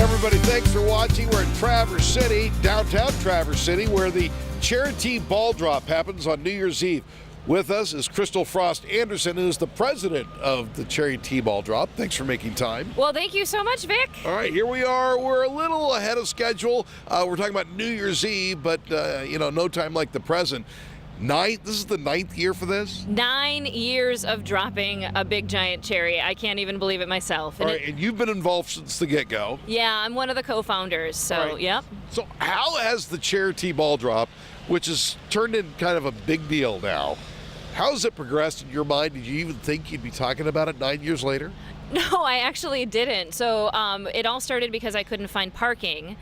Everybody, thanks for watching. We're in Traverse City, downtown Traverse City, where the charity ball drop happens on New Year's Eve. With us is Crystal Frost Anderson, who's the president of the charity ball drop. Thanks for making time. Well, thank you so much, Vic. All right, here we are. We're a little ahead of schedule. We're talking about New Year's Eve, but, no time like the present. This is the 9th year for this? 9 years of dropping a big giant cherry. I can't even believe it myself. All right, and you've been involved since the get-go. Yeah, I'm one of the co-founders, so right. Yep. So how has the charity ball drop, which has turned into kind of a big deal now, how has it progressed in your mind? Did you even think you'd be talking about it 9 years later? No, I actually didn't. So it all started because I couldn't find parking.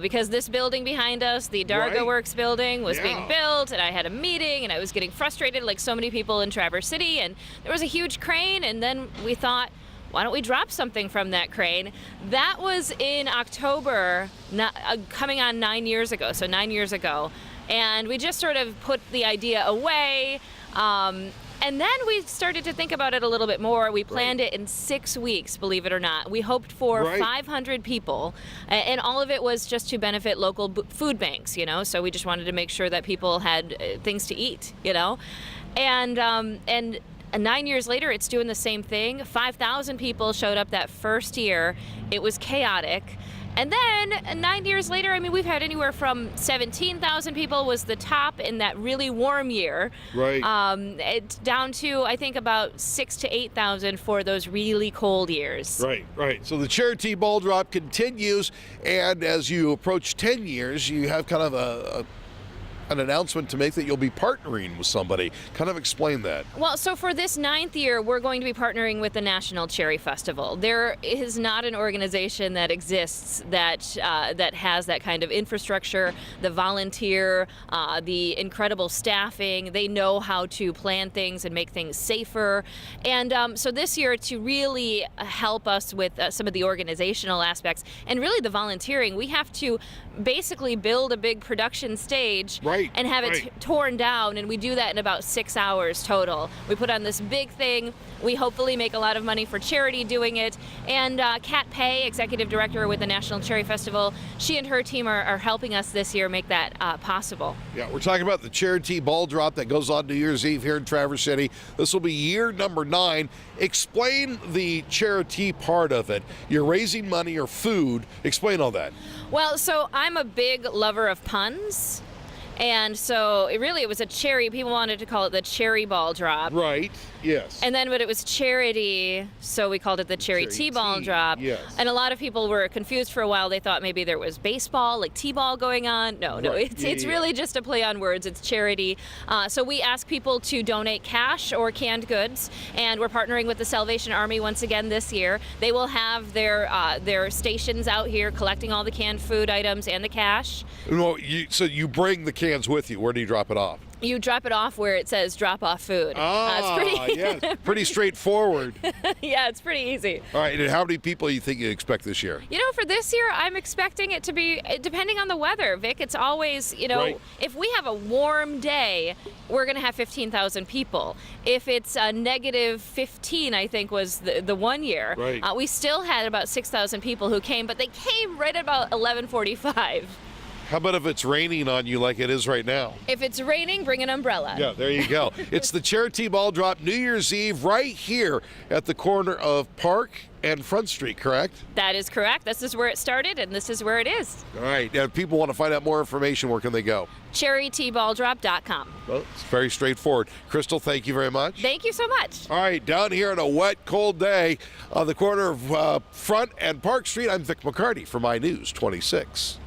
Because this building behind us, the Darga Works building, was being built, and I had a meeting, and I was getting frustrated like so many people in Traverse City, and there was a huge crane, and then we thought, why don't we drop something from that crane? That was in October, coming on 9 years ago, so 9 years ago. And we just sort of put the idea away. And then we started to think about it a little bit more. We planned it in 6 weeks, believe it or not. We hoped for 500 people, and all of it was just to benefit local food banks, so we just wanted to make sure that people had things to eat, And 9 years later, it's doing the same thing. 5,000 people showed up that first year. It was chaotic. And then 9 years later, we've had anywhere from 17,000 people was the top in that really warm year. Right. It's down to, I think, about 6,000 to 8,000 for those really cold years. Right. So the charity ball drop continues, and as you approach 10 years, you have kind of an announcement to make that you'll be partnering with somebody. Kind of explain that. Well, so for this 9th year, we're going to be partnering with the National Cherry Festival. There is not an organization that exists that has that kind of infrastructure, the volunteer, the incredible staffing. They know how to plan things and make things safer. And so this year, to really help us with some of the organizational aspects and really the volunteering, we have to basically build a big production stage and have it torn down, and we do that in about 6 hours total. We put on this big thing. We hopefully make a lot of money for charity doing it. And Kat Pei, executive director with the National Cherry Festival, she and her team are helping us this year make that possible. Yeah, we're talking about the charity ball drop that goes on New Year's Eve here in Traverse City. This will be year number 9. Explain the charity part of it. You're raising money or food. Explain all that. Well, so I'm a big lover of puns. And so it was a cherry. People wanted to call it the cherry ball drop. Right, yes. And then, but it was charity, so we called it the cherry T-ball drop. Yes. And a lot of people were confused for a while. They thought maybe there was baseball, like T-ball going on. No, it's really just a play on words. It's charity. So we ask people to donate cash or canned goods, and we're partnering with the Salvation Army once again this year. They will have their stations out here collecting all the canned food items and the cash. Well, so you bring the cans with you. Where do you drop it off? You drop it off where it says drop off food. It's pretty straightforward. Yeah, it's pretty easy. All right, and how many people do you think you expect this year? For this year, I'm expecting it to be, depending on the weather, Vic, it's always, if we have a warm day, we're going to have 15,000 people. If it's negative 15, I think was the one year, we still had about 6,000 people who came, but they came right about 11:45. How about if it's raining on you like it is right now? If it's raining, bring an umbrella. Yeah, there you go. It's the charity ball drop New Year's Eve right here at the corner of Park and Front Street, correct? That is correct. This is where it started, and this is where it is. All right. Now, if people want to find out more information, where can they go? CharityBallDrop.com. Well, it's very straightforward. Crystal, thank you very much. Thank you so much. All right, down here on a wet, cold day on the corner of Front and Park Street, I'm Vic McCarty for My News 26.